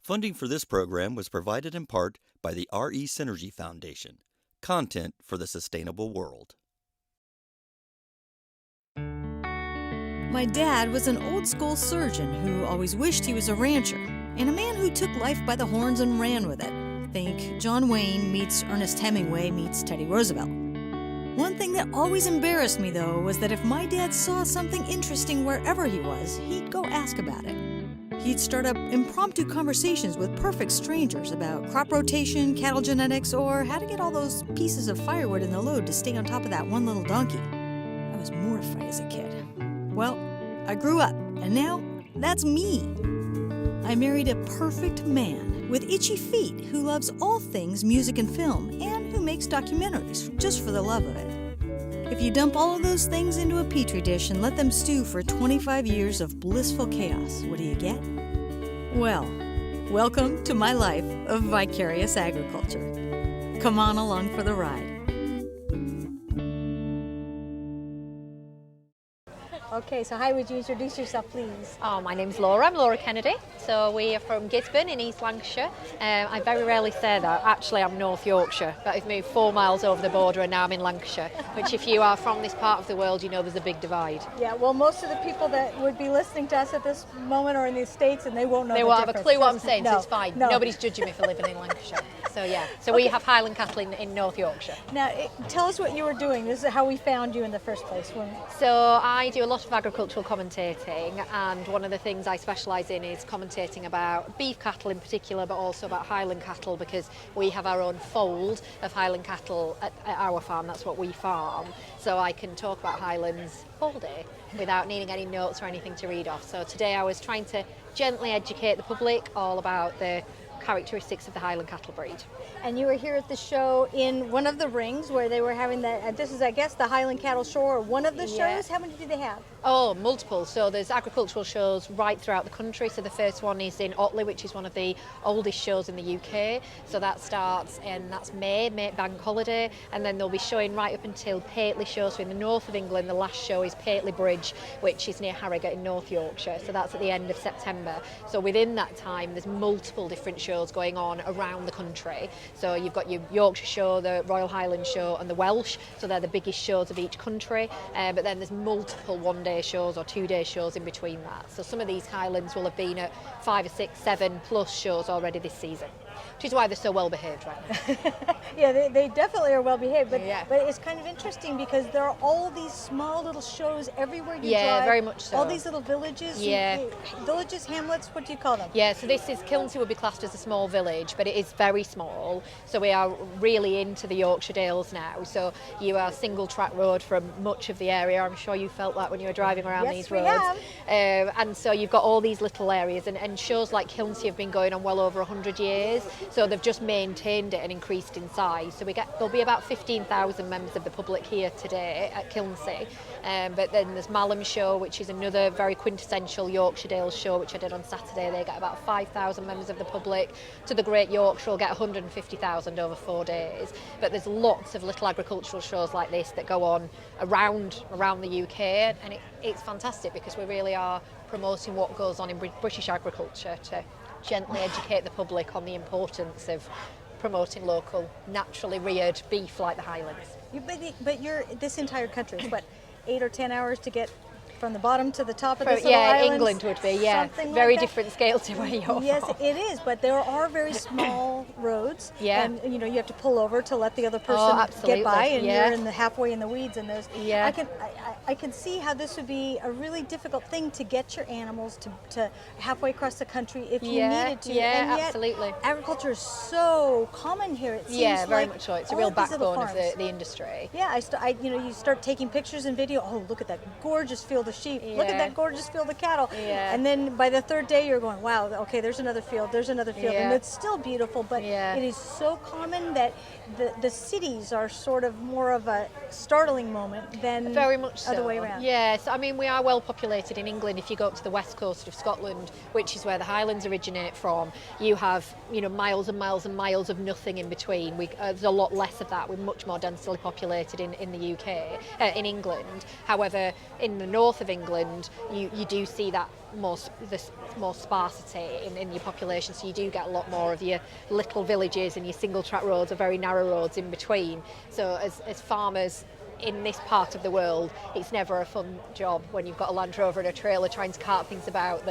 Funding for this program was provided in part by the RE Synergy Foundation. Content for the Sustainable World. My dad was an old-school surgeon who always wished he was a rancher, and a man who took life by the horns and ran with it. Think John Wayne meets Ernest Hemingway meets Teddy Roosevelt. One thing that always embarrassed me, though, was that if my dad saw something interesting wherever he was, he'd go ask about it. He'd start up impromptu conversations with perfect strangers about crop rotation, cattle genetics, or how to get all those pieces of firewood in the load to stay on top of that one little donkey. I was mortified as a kid. Well, I grew up, and now that's me. I married a perfect man with itchy feet who loves all things music and film, and who makes documentaries just for the love of it. If you dump all of those things into a petri dish and let them stew for 25 years of blissful chaos, what do you get? Well, welcome to my life of vicarious agriculture. Come on along for the ride. Okay, so hi, would you introduce yourself, please? Oh, my name's Laura. I'm Laura Kennedy. So we are from Gisborne in East Lancashire. I very rarely say that. Actually, I'm North Yorkshire, but I've moved 4 miles over the border and now I'm in Lancashire, which if you are from this part of the world, you know there's a big divide. Yeah, well, most of the people that would be listening to us at this moment are in the States and they won't know They the won't have a difference. clue what I'm saying, so No, it's fine. no. Nobody's judging me for living in Lancashire. So yeah, so we have Highland Cattle in North Yorkshire. Now, tell us what you were doing. This is how we found you in the first place. So I do a lot of agricultural commentating, and one of the things I specialise in is commentating about beef cattle in particular, but also about Highland cattle, because we have our own fold of Highland cattle at our farm. That's what we farm. So I can talk about Highlands all day without needing any notes or anything to read off. So today I was trying to gently educate the public all about the characteristics of the Highland cattle breed. And you were here at the show in one of the rings where they were having this is, I guess, the Highland Cattle Show, or one of the shows. How many did they have? Oh, multiple. So there's agricultural shows right throughout the country. So the first one is in Otley, which is one of the oldest shows in the UK. So that starts that's May bank holiday, and then they'll be showing right up until Pateley show. So in the north of England, the last show is Pateley Bridge, which is near Harrogate in North Yorkshire. So that's at the end of September. So within that time, there's multiple different shows going on around the country. So you've got your Yorkshire show, the Royal Highland show, and the Welsh. So they're the biggest shows of each country. But then there's multiple one-day shows or two-day shows in between that. So some of these Highlands will have been at 5 or 6, 7 plus shows already this season, which is why they're so well behaved right now. Yeah, they definitely are well behaved, but Yeah. but it's kind of interesting because there are all these small little shows everywhere you Yeah, drive. very much so. All these little villages. Yeah. Villages, hamlets, what do you call them? Yeah, so this is Kilnsey would be classed as a small village, but it is very small. So we are really into the Yorkshire Dales now. So you are single track road from much of the area. I'm sure you felt that when you were driving around Yes, these we roads. have. And so you've got all these little areas, and shows like Kilnsey have been going on well over 100 years. So they've just maintained it and increased in size. So there'll be about 15,000 members of the public here today at Kilnsey. But then there's Malham Show, which is another very quintessential Yorkshire Dales show, which I did on Saturday. They get about 5,000 members of the public. To the Great Yorkshire will get 150,000 over 4 days. But there's lots of little agricultural shows like this that go on around the UK, and it's fantastic because we really are promoting what goes on in British agriculture to gently educate the public on the importance of promoting local, naturally reared beef like the Highlands. But this entire country is what, 8 or 10 hours to get from the bottom to the top of this little island? England would be, Something very like that. different scale to where you're Yes, from. it is, but there are very small roads, Yeah. and you have to pull over to let the other person absolutely, get by, and yeah. you're halfway in the weeds. And Yeah. I can see how this would be a really difficult thing to get your animals to halfway across the country if you needed to. Yeah, and yet, absolutely. agriculture is so common here. It seems Yeah, very like much so. It's a all real of these little backbone of farms. the industry. Yeah, you start taking pictures and video. Oh, look at that gorgeous field of sheep. Look at Yeah. that gorgeous field of cattle. Yeah. And then by the third day, you're going, wow, okay, there's another field, and Yeah. it's still beautiful, but Yeah. it is so common that the cities are sort of more of a startling moment than Very much so. other way around. Yes, I mean we are well populated in England. If you go up to the west coast of Scotland, which is where the Highlands originate from, you have miles and miles and miles of nothing in between. There's a lot less of that. We're much more densely populated in the UK, in England. However, in the north north of England, you do see that more sparsity in your population, so you do get a lot more of your little villages and your single track roads or very narrow roads in between. So as farmers in this part of the world, it's never a fun job when you've got a Land Rover and a trailer trying to cart things about.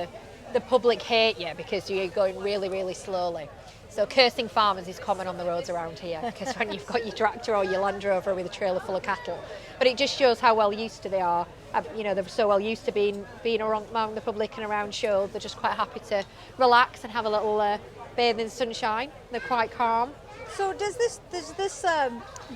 The public hate you because you're going really, really slowly. So cursing farmers is common on the roads around here, because when you've got your tractor or your Land Rover with a trailer full of cattle. But it just shows how well used to they are. They're so well used to being around the public and around shows. They're just quite happy to relax and have a little bathe in the sunshine. They're quite calm. So does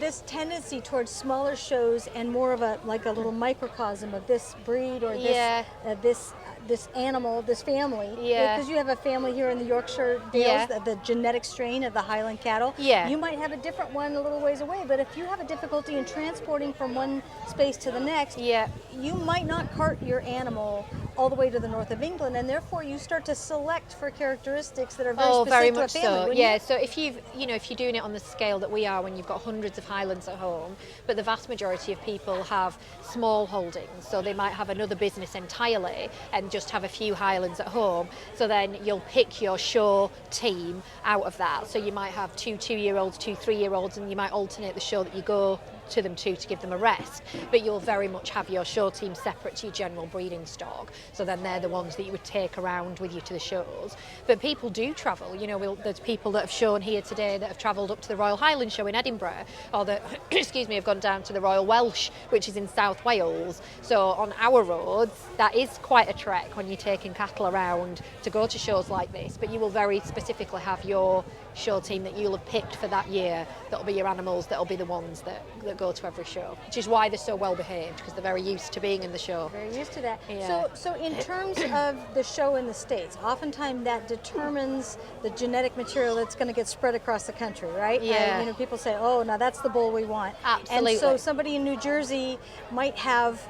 this tendency towards smaller shows and more of a little microcosm of this breed or this animal, this family? Yeah. Because you have a family here in the Yorkshire Dales, the genetic strain of the Highland cattle. Yeah. You might have a different one a little ways away, but if you have a difficulty in transporting from one space to the next, you might not cart your animal all the way to the north of England, and therefore you start to select for characteristics that are very specific very to a much family. so. Yeah. So if you're doing it on the scale that we are, when you've got hundreds of Highlands at home, but the vast majority of people have small holdings, so they might have another business entirely and just have a few Highlands at home. So then you'll pick your show team out of that. So you might have 2 2-year-olds, 2 3-year-olds, and you might alternate the show that you go to them to give them a rest, but you'll very much have your show team separate to your general breeding stock, so then they're the ones that you would take around with you to the shows. But people do travel, there's people that have shown here today that have travelled up to the Royal Highland Show in Edinburgh, or that have gone down to the Royal Welsh, which is in South Wales. So on our roads, that is quite a trek when you're taking cattle around to go to shows like this, but you will very specifically have your show team that you'll have picked for that year. That'll be your animals, that'll be the ones that go to every show, which is why they're so well behaved, because they're very used to being in the show. Very used to that. Yeah. So in terms of the show in the States, oftentimes that determines the genetic material that's going to get spread across the country, right? Yeah. People say, oh, now that's the bull we want. Absolutely. And so somebody in New Jersey might have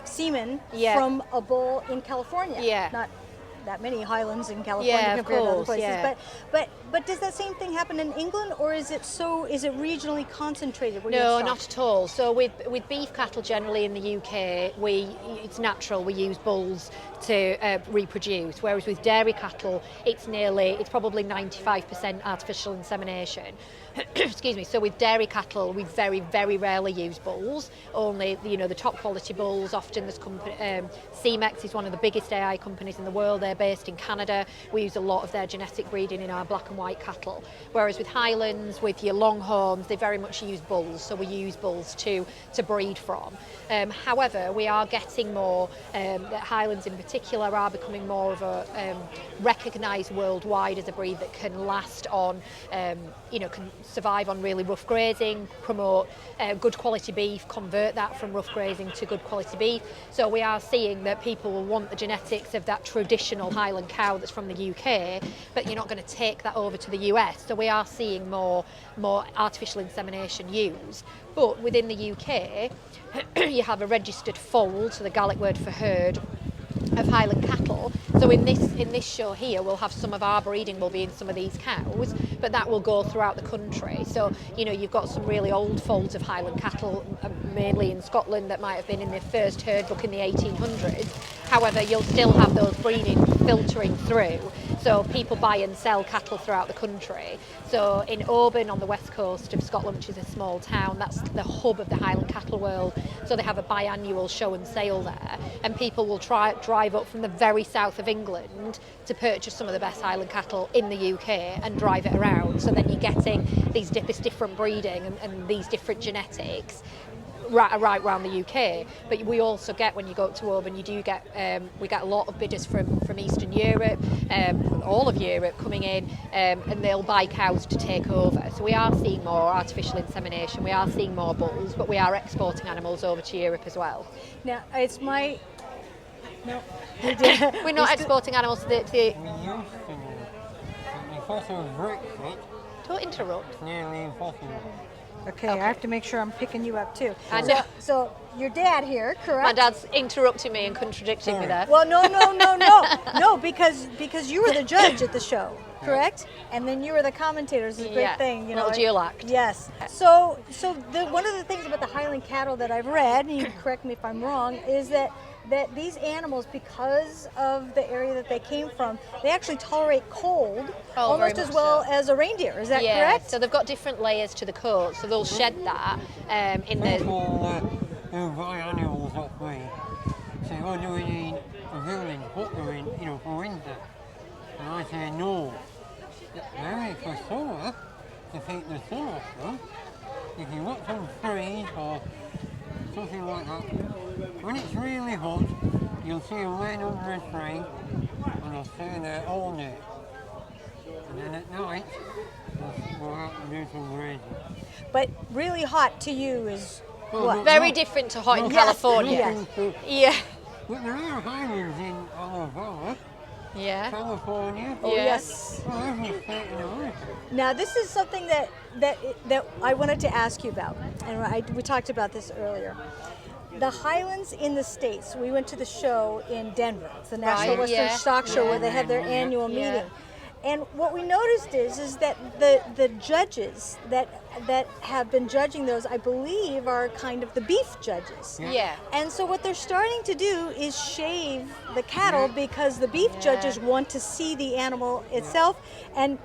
semen from a bull in California. Yeah. Not that many Highlands in California compared to other places. Yeah. But does that same thing happen in England, or is it regionally concentrated? No, not at all. So with beef cattle generally in the UK, it's natural, we use bulls to reproduce, whereas with dairy cattle, it's probably 95% artificial insemination. Excuse me. So with dairy cattle, we very, very rarely use bulls. Only the top quality bulls. Often there's Cemex is one of the biggest AI companies in the world. They're based in Canada. We use a lot of their genetic breeding in our black and white cattle. Whereas with Highlands, with your longhorns, they very much use bulls. So we use bulls to breed from. However, we are getting more. That Highlands in particular are becoming more of a recognised worldwide as a breed that can last on, can survive on really rough grazing, promote good quality beef, convert that from rough grazing to good quality beef. So we are seeing that people will want the genetics of that traditional Highland cow that's from the UK, but you're not going to take that over to the US. So we are seeing more artificial insemination used. But within the UK, you have a registered fold, so the Gaelic word for herd, of Highland cattle. So in this show here, we'll have some of our breeding will be in some of these cows, but that will go throughout the country. So you've got some really old folds of Highland cattle, mainly in Scotland, that might have been in their first herd book in the 1800s. However, you'll still have those breeding filtering through. So people buy and sell cattle throughout the country. So in Oban on the west coast of Scotland, which is a small town, that's the hub of the Highland cattle world. So they have a biannual show and sale there, and people will drive up from the very south of England to purchase some of the best Highland cattle in the UK and drive it around. So then you're getting this different breeding and these different genetics right around the UK. But we also get, when you go up to Oban, we get a lot of bidders from Eastern Europe, all of Europe coming in, and they'll buy cows to take over. So we are seeing more artificial insemination, we are seeing more bulls, but we are exporting animals over to Europe as well. Now, it's my... No. We're not exporting animals to the... Don't interrupt. Nearly impossible. Okay, I have to make sure I'm picking you up too. I know. So your dad here, correct? My dad's interrupting me and contradicting me there. Well, no, because you were the judge at the show, correct? And then you were the commentator. It's a great thing, little dual act. Yes. So one of the things about the Highland cattle that I've read, and you can correct me if I'm wrong, is that that these animals, because of the area that they came from, they actually tolerate cold almost as well as a reindeer. Is that correct? So they've got different layers to the coat, so they'll shed that in the... People who buy animals off me say, oh, do we need a building put them in, for winter? And I say, no. Maybe for summer, to keep the sun off them, if you want some trees or something like that, when it's really hot, you'll see them laying under a tree and they'll stay there all day. And then at night, they'll go out and do some grazing. But really hot to you is what? Very different to hot in California. Yeah. But there are highlands in Alabama, California. Oh, yes. Well, every state in America. Now, this is something that I wanted to ask you about, and we talked about this earlier. The Highlands in the States. We went to the show in Denver. It's the National Western Stock Show where they have their annual meeting. And what we noticed is that the judges that have been judging those, I believe, are kind of the beef judges. Yeah. And so what they're starting to do is shave the cattle because the beef judges want to see the animal itself. And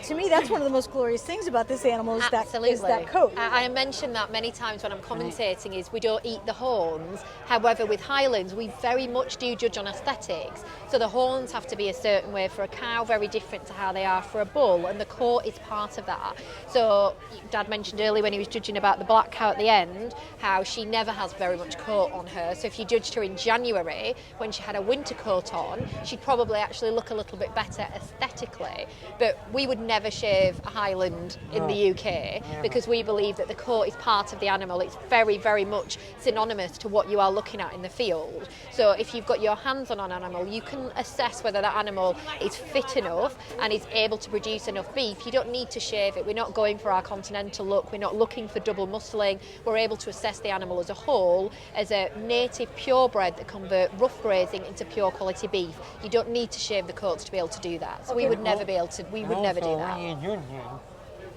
to me, that's one of the most glorious things about this animal is that coat. I mentioned that many times when I'm commentating is we don't eat the horns. However, with Highlands, we very much do judge on aesthetics. So the horns have to be a certain way for a cow, very different to how they are for a bull, and the coat is part of that. So Dad mentioned earlier when he was judging about the black cow at the end, how she never has very much coat on her. So if you judged her in January, when she had a winter coat on, she'd probably actually look a little bit better aesthetically. But we would never shave a Highland in the UK because we believe that the coat is part of the animal. It's very, very much synonymous to what you are looking at in the field. So if you've got your hands on an animal, you can assess whether that animal is fit enough and is able to produce enough beef. You don't need to shave it. We're not going for our continental look. We're not looking for double muscling. We're able to assess the animal as a whole as a native purebred that convert rough grazing into pure quality beef. You don't need to shave the coats to be able to do that. So we would never be able to, we would never do that. When you judge them,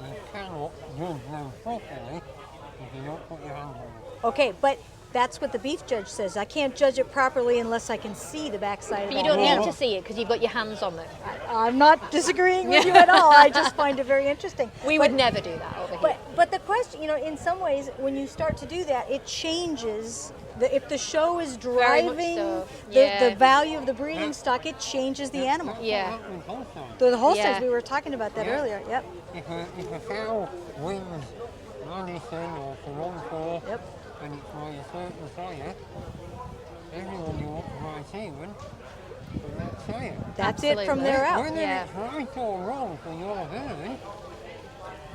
you cannot judge them properly if you don't put your hands on them. Okay, but that's what the beef judge says. I can't judge it properly unless I can see the backside of But you that don't animal. need to see it because you've got your hands on them. I'm not disagreeing with you at all. I just find it very interesting. We would never do that over here. But the question, in some ways, when you start to do that, it changes. If the show is driving the value of the breeding stock, it changes the animal. Yeah. The Holsteins, we were talking about that earlier. Yep. If a cow wins anything or for one call, and it's by a certain sire, everyone you want to buy semen from that sire. That's it from there out. Whether it's right or wrong for your herd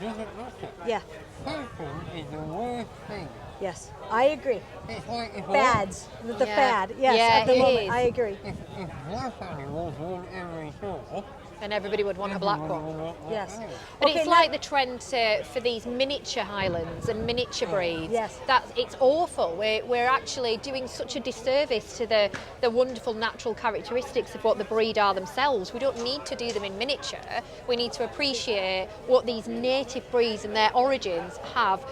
doesn't matter. Yeah. Fashion is the worst thing. Yes, I agree. It's like if Fads, the fad. Yes, at the moment, I agree. If black animals won every show, and everybody would want a black one. Yes. But it's like the trend for these miniature Highlands and miniature breeds. Yes. It's awful. We're actually doing such a disservice to the wonderful natural characteristics of what the breed are themselves. We don't need to do them in miniature. We need to appreciate what these native breeds and their origins have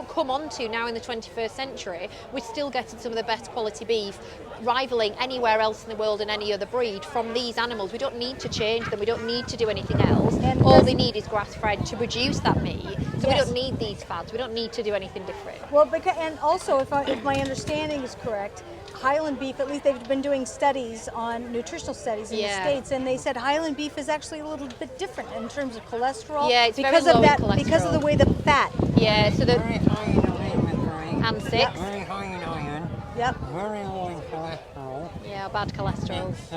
come onto now in the 21st century. We're still getting some of the best quality beef, rivaling anywhere else in the world and any other breed from these animals. We don't need to change them. We don't need to do anything else. And all they need is grass-fed to produce that meat. So we don't need these fads. We don't need to do anything different. Well, and also, if my understanding is correct, Highland beef, at least they've been doing studies on nutritional studies in the States, and they said Highland beef is actually a little bit different in terms of cholesterol. Yeah, it's because very low of that, in cholesterol. because of the way the fat. Yeah, so the very high in omega-3, and 6. very high in iron, very low in cholesterol. Yeah, bad cholesterol. It's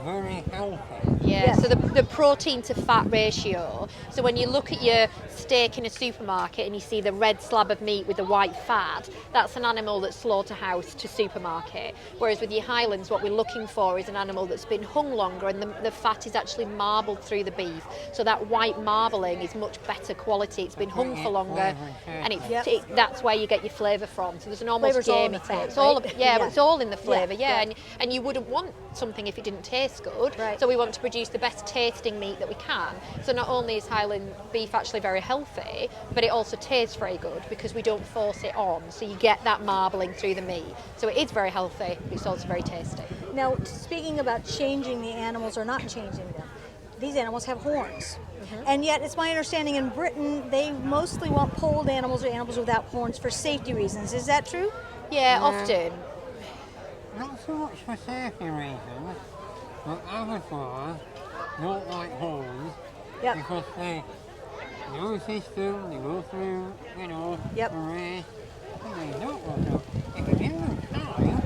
very healthy. Yeah, so the protein to fat ratio. So when you look at your steak in a supermarket and you see the red slab of meat with the white fat, that's an animal that's slaughterhouse to supermarket. Whereas with your Highlands, what we're looking for is an animal that's been hung longer and the fat is actually marbled through the beef. So that white marbling is much better quality. It's been hung for longer, and that's where you get your flavour from. So there's an almost gamey taste. It's all it's all in the flavour. And you wouldn't want something if it didn't taste good. Right. So we want to produce the best taste tasting meat that we can. So not only is Highland beef actually very healthy, but it also tastes very good because we don't force it on. So you get that marbling through the meat. So it is very healthy, but it's also very tasty. Now, speaking about changing the animals or not changing them, these animals have horns. And yet, it's my understanding in Britain, they mostly want polled animals or animals without horns for safety reasons. Is that true? Yeah, often. Not so much for safety reasons, but abattoirs don't like horns because they no system, they go through, a race, and they don't want to. If you give them time,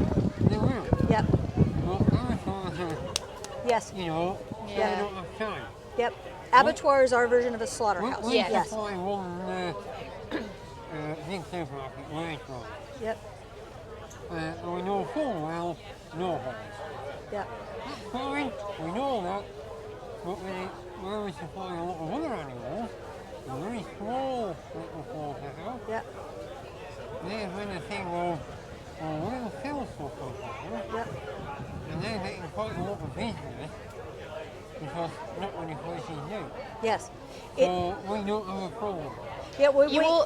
they will. Yep. But abattoirs are, Yes. they don't have time. Yep. Abattoir is our version of a slaughterhouse. We Yes. supply one big supermarket, Waitrose. Yep. And we know full well, no horns. Yep. That's fine, we know that, but where we supply a lot of other animals, the very small little slaughterhouse, Yep. there's when the thing goes, we'll sell stuff of horns, Yep. and they're getting quite a lot of business, because not many places do. Yes. So we don't have a problem. Yeah,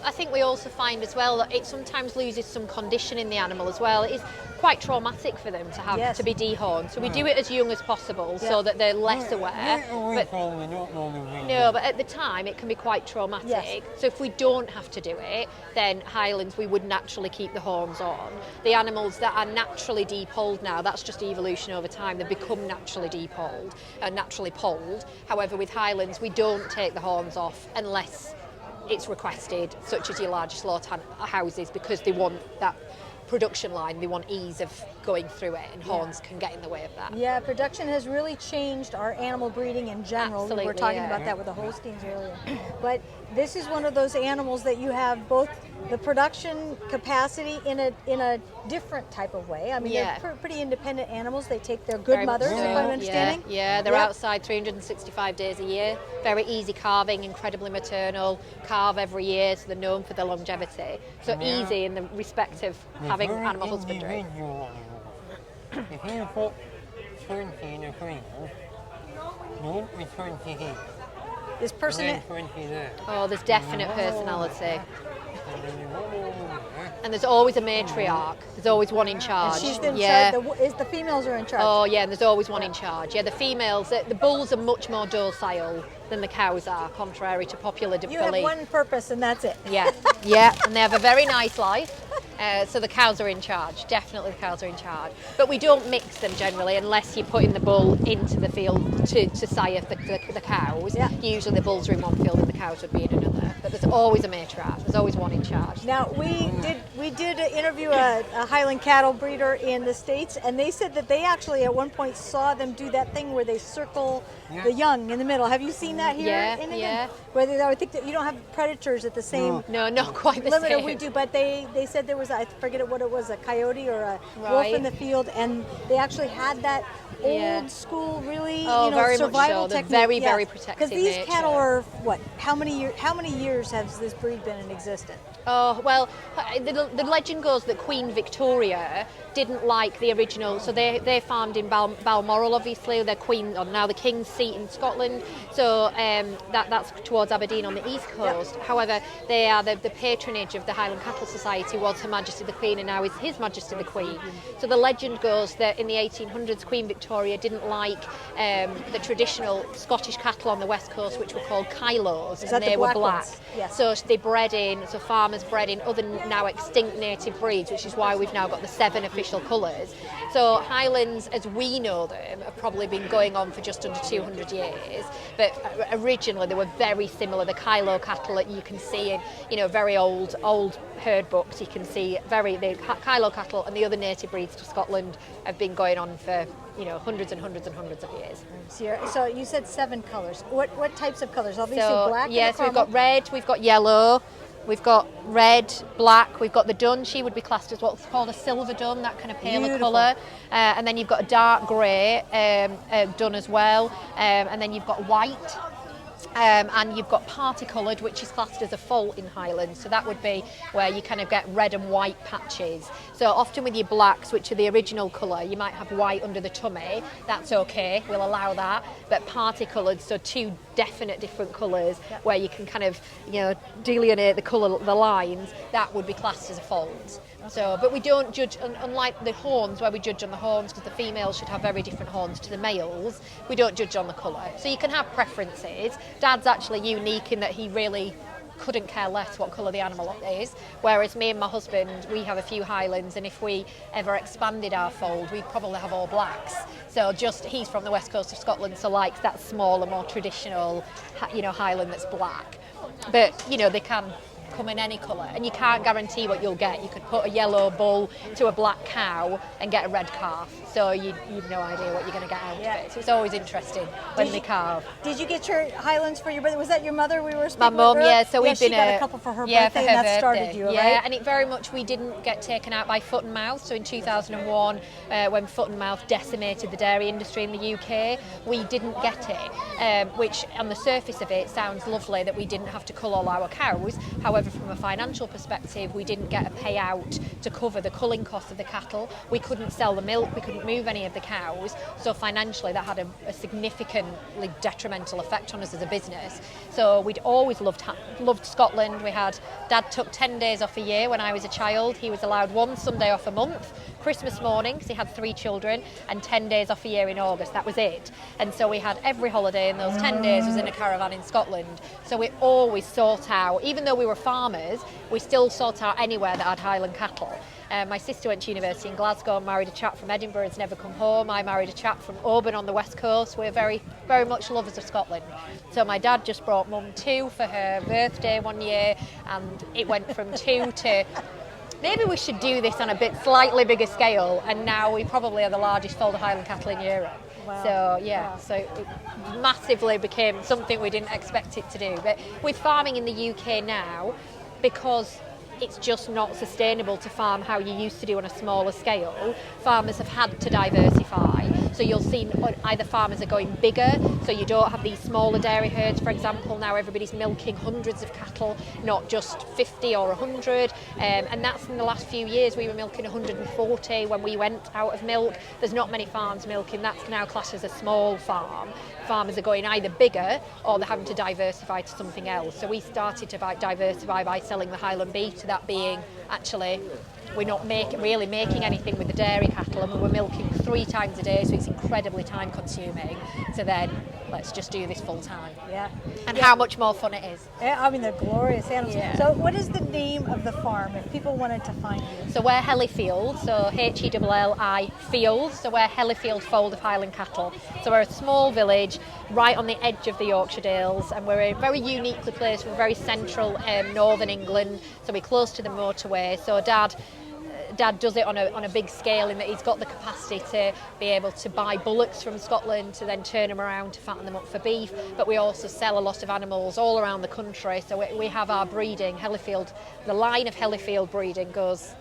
I think we also find as well that it sometimes loses some condition in the animal as well. It is quite traumatic for them to have to be dehorned. So we do it as young as possible so that they're less aware. But at the time it can be quite traumatic. Yes. So if we don't have to do it, then Highlands we would naturally keep the horns on. The animals that are naturally depolled now, that's just evolution over time. They become naturally depolled and naturally polled. However, with Highlands we don't take the horns off unless it's requested, such as your larger slaughterhouses, because they want that production line, they want ease of going through it, and horns can get in the way of that. Yeah, production has really changed our animal breeding in general. Absolutely, we were talking about that with the Holsteins earlier. But this is one of those animals that you have both the production capacity in a different type of way. I mean, they're pretty independent animals. They take their good Very mothers, much if I'm understanding. Yeah, they're outside 365 days a year. Very easy calving, incredibly maternal. Calve every year, so they're known for their longevity. So easy in the respect of having animal husbandry. If you put 20 in a field, there won't be 20 here. This person. And then 20 there. Oh, there's definite personality. And then there's one over there. And there's always a matriarch. There's always one in charge. And she's in charge. The females are in charge. Oh yeah, and there's always one in charge. Yeah, the females, the bulls are much more docile than the cows are, contrary to popular belief. You have one purpose, and that's it. Yeah, and they have a very nice life. So the cows are in charge. Definitely the cows are in charge. But we don't mix them generally unless you're putting the bull into the field to sire the cows. Yeah. Usually the bulls are in one field and the cows would be in another. But there's always a matriarch. There's always one in charge. Now, we did interview a Highland cattle breeder in the States, and they said that they actually at one point saw them do that thing where they circle the young in the middle. Have you seen that here in England? Yeah. Where I think that you don't have predators at the same No, not quite the limit same. as we do, but they said there was, I forget what it was, a coyote or a wolf in the field, and they actually had that old school, really very survival much so. technique. They're very protective. Because these nature. cattle are what? How many years has this breed been in existence? Oh, well, the legend goes that Queen Victoria didn't like the original, so they farmed in Balmoral, obviously, their queen, or now the King's seat in Scotland, so that's towards Aberdeen on the east coast. Yep. However, they are the patronage of the Highland Cattle Society was Her Majesty the Queen, and now is His Majesty the Queen. So the legend goes that in the 1800s, Queen Victoria didn't like the traditional Scottish cattle on the west coast, which were called Kylos, and they were black. Yes. So they bred in, so farmers bred in other now extinct native breeds, which is why we've now got the 7 official colours. So Highlands, as we know them, have probably been going on for just under 200 years. But originally they were very similar. The Kylo cattle that you can see in very old herd books, you can see the Kylo cattle and the other native breeds to Scotland have been going on for hundreds and hundreds and hundreds of years. So you said 7 colours. What types of colours? Obviously black. Yes, we've got red, we've got yellow, we've got red, black, we've got the dun. She would be classed as what's called a silver dun, that kind of paler colour. And then you've got a dark grey dun as well. And then you've got white. And you've got party coloured, which is classed as a fault in Highlands. So that would be where you kind of get red and white patches. So often with your blacks, which are the original colour, you might have white under the tummy. That's okay, we'll allow that. But party coloured, so two definite different colours where you can kind of, delineate the colour, the lines, that would be classed as a fault. So, but we don't judge, unlike the horns, where we judge on the horns, because the females should have very different horns to the males, we don't judge on the colour. So you can have preferences. Dad's actually unique in that he really couldn't care less what colour the animal is, whereas me and my husband, we have a few Highlands, and if we ever expanded our fold, we'd probably have all blacks. So he's from the west coast of Scotland, so likes that smaller, more traditional, Highland that's black. But, they can come in any colour, and you can't guarantee what you'll get. You could put a yellow bull to a black cow and get a red calf, so you've no idea what you're going to get out of it. So it's always interesting when they calve. Did you get your Highlands for your birthday? Was that your mother we were speaking My mum, with? yeah. So we've been she got a couple for her birthday, for her and that birthday. started you, right? Yeah, and it very much, we didn't get taken out by foot and mouth. So in 2001, when foot and mouth decimated the dairy industry in the UK, we didn't get it, which on the surface of it sounds lovely that we didn't have to cull all our cows. However, from a financial perspective, we didn't get a payout to cover the culling costs of the cattle. We couldn't sell the milk, we couldn't move any of the cows, so financially that had a significantly detrimental effect on us as a business. So we'd always loved Scotland. Dad took 10 days off a year when I was a child. He was allowed one Sunday off a month, Christmas morning, because he had 3 children, and 10 days off a year in August. That was it. And so we had every holiday, and those 10 days was in a caravan in Scotland. So we always sought out, even though we were farmers, we still sought out anywhere that had Highland cattle. My sister went to university in Glasgow and married a chap from Edinburgh, has never come home. I married a chap from Auburn on the west coast. We're very, very much lovers of Scotland. So my dad just brought mum 2 for her birthday one year, and it went from 2 to maybe we should do this on a slightly bigger scale, and now we probably are the largest fold of Highland cattle in Europe. Wow. So yeah, so it massively became something we didn't expect it to do. But with farming in the UK now, because it's just not sustainable to farm how you used to do on a smaller scale, farmers have had to diversify. So you'll see either farmers are going bigger, so you don't have these smaller dairy herds, for example. Now everybody's milking hundreds of cattle, not just 50 or 100. And that's in the last few years. We were milking 140 when we went out of milk. There's not many farms milking. That's now classed as a small farm. Farmers are going either bigger or they're having to diversify to something else. So we started to diversify by selling the Highland beef, to that being actually we're not really making anything with the dairy cattle, and we were milking 3 times a day, so it's incredibly time consuming. So then let's just do this full time. Yeah. And how much more fun it is. Yeah, I mean, they're glorious animals. Yeah. So what is the name of the farm if people wanted to find you? So we're Hellifield, so Helli Field, so we're Hellifield Fold of Highland Cattle. So we're a small village right on the edge of the Yorkshire Dales, and we're very uniquely placed. We're very central northern England, so we're close to the motorway. So Dad does it on a big scale in that he's got the capacity to be able to buy bullocks from Scotland to then turn them around to fatten them up for beef, but we also sell a lot of animals all around the country. So we have our breeding, Hellifield, the line of Hellifield breeding goes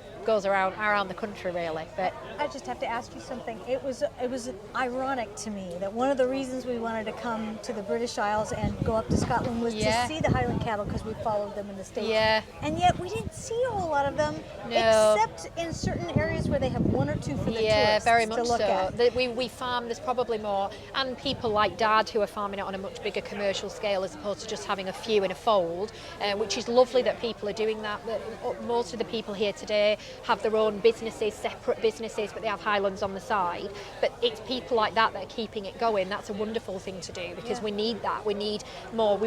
around the country really. But I just have to ask you something. It was ironic to me that one of the reasons we wanted to come to the British Isles and go up to Scotland was to see the Highland cattle, because we followed them in the States. Yeah. And yet we didn't see a whole lot of them, No. except in certain areas where they have 1 or 2 for the yeah, tourists very to much look so. at. We farm, there's probably more, and people like Dad who are farming it on a much bigger commercial scale as opposed to just having a few in a fold, which is lovely that people are doing that. Most of the people here today have their own businesses, separate businesses, but they have Highlands on the side. But it's people like that are keeping it going. That's a wonderful thing to do, because we need that. We need more.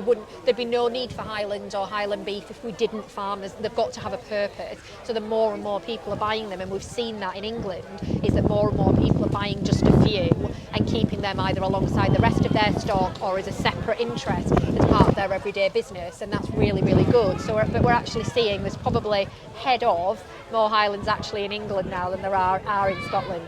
There'd be no need for Highland or Highland beef if we didn't farm. They've got to have a purpose. So the more and more people are buying them, and we've seen that in England, is that more and more people are buying just a few and keeping them either alongside the rest of their stock or as a separate interest as part of their everyday business, and that's really, really good. So we're actually seeing there's probably head of more Highlands actually in England now than there are in Scotland.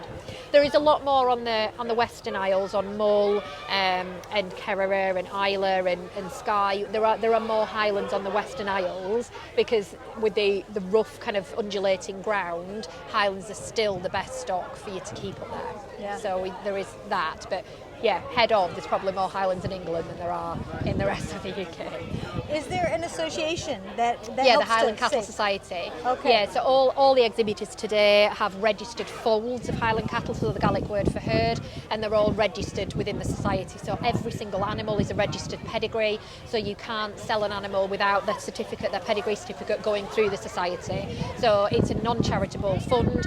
There is a lot more on the Western Isles, on Mull and Kerrera and Islay and Skye. There are more Highlands on the Western Isles, because with the rough kind of undulating ground, Highlands are still the best stock for you to keep up there. Yeah. So there is that, but head on, there's probably more Highlands in England than there are in the rest of the UK. Is there an association that the helps Highland to Cattle say- Society. Okay. Yeah, so all the exhibitors today have registered foals of Highland cattle, so the Gaelic word for herd, and they're all registered within the society. So every single animal is a registered pedigree, so you can't sell an animal without the certificate, the pedigree certificate going through the society. So it's a non-charitable fund,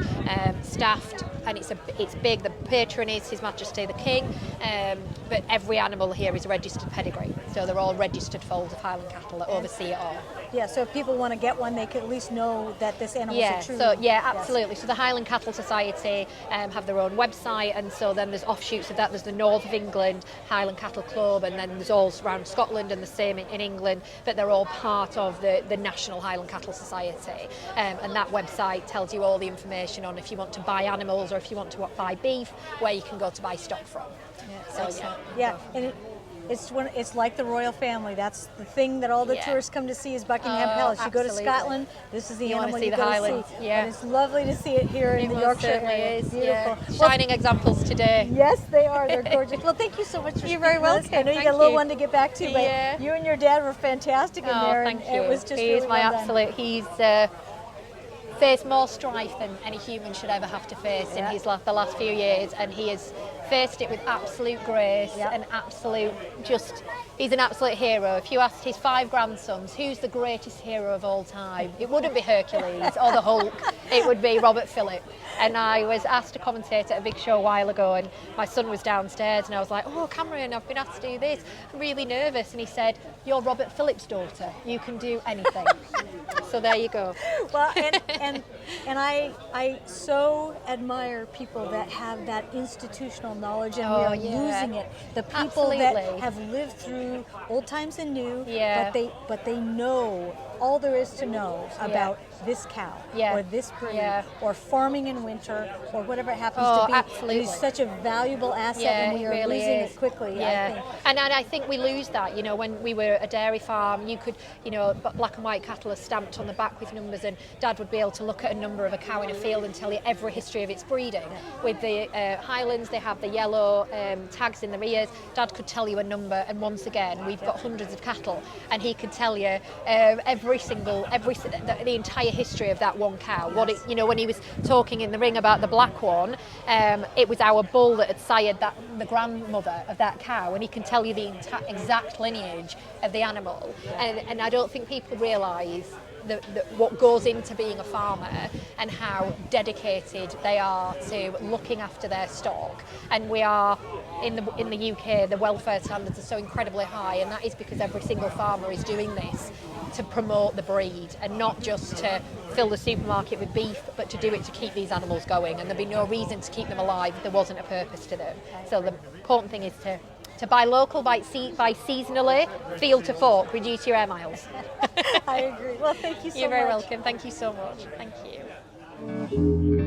staffed, and it's big. The patron is His Majesty the King, but every animal here is a registered pedigree. So they're all registered foals of Highland cattle that oversee it all. Yeah, so if people want to get one, they can at least know that this animal is a true... Absolutely. So the Highland Cattle Society have their own website, and so then there's offshoots of that. There's the North of England Highland Cattle Club, and then there's all around Scotland and the same in England, but they're all part of the National Highland Cattle Society. And that website tells you all the information on if you want to buy animals or if you want to buy beef, where you can go to buy stock from. And it's like the royal family. That's the thing that all the tourists come to see is Buckingham Palace. You go to Scotland, this is the animal you go to see. Yeah. And it's lovely to see it here in the Yorkshire area. Is. Beautiful. Yeah. Shining examples today. Yes, they are. They're gorgeous. Well, thank you so much for You're very speaking with us. welcome. I know you Thank got a little you. one to get back to, but you and your dad were fantastic in there. Thank and you. It was just He's really my well absolute. done. He's faced more strife than any human should ever have to face in the last few years, and he has faced it with absolute grace and absolute he's an absolute hero. If you asked his 5 grandsons who's the greatest hero of all time, it wouldn't be Hercules or the Hulk, it would be Robert Phillip. And I was asked to commentate at a big show a while ago, and my son was downstairs, and I was like, "Oh, Cameron, I've been asked to do this. I'm really nervous." And he said, "You're Robert Phillip's daughter. You can do anything." So there you go. Well, and I so admire people that have that institutional knowledge, and we are losing it. The people that have lived through old times and new, but they know all there is to know about this cow or this breed or farming in winter or whatever it happens to be. Absolutely. It is such a valuable asset, and we are losing it quickly. I think. And I think we lose that. You know, when we were a dairy farm, you could, black and white cattle are stamped on the back with numbers, and Dad would be able to look at a number of a cow in a field and tell you every history of its breeding. With the Highlands, they have the yellow tags in their ears. Dad could tell you a number, and once again, we've got hundreds of cattle, and he could tell you the entire history of that one cow. What it, when he was talking in the ring about the black one, it was our bull that had sired the grandmother of that cow, and he can tell you the exact lineage of the animal. And I don't think people realise what goes into being a farmer and how dedicated they are to looking after their stock. And we are in the UK, the welfare standards are so incredibly high, and that is because every single farmer is doing this to promote the breed, and not just to fill the supermarket with beef, but to do it to keep these animals going. And there'd be no reason to keep them alive if there wasn't a purpose to them. So the important thing is to buy local, buy seasonally, field to fork, reduce your air miles. I agree. Well, thank you so much. You're very welcome. Thank you so much. Thank you.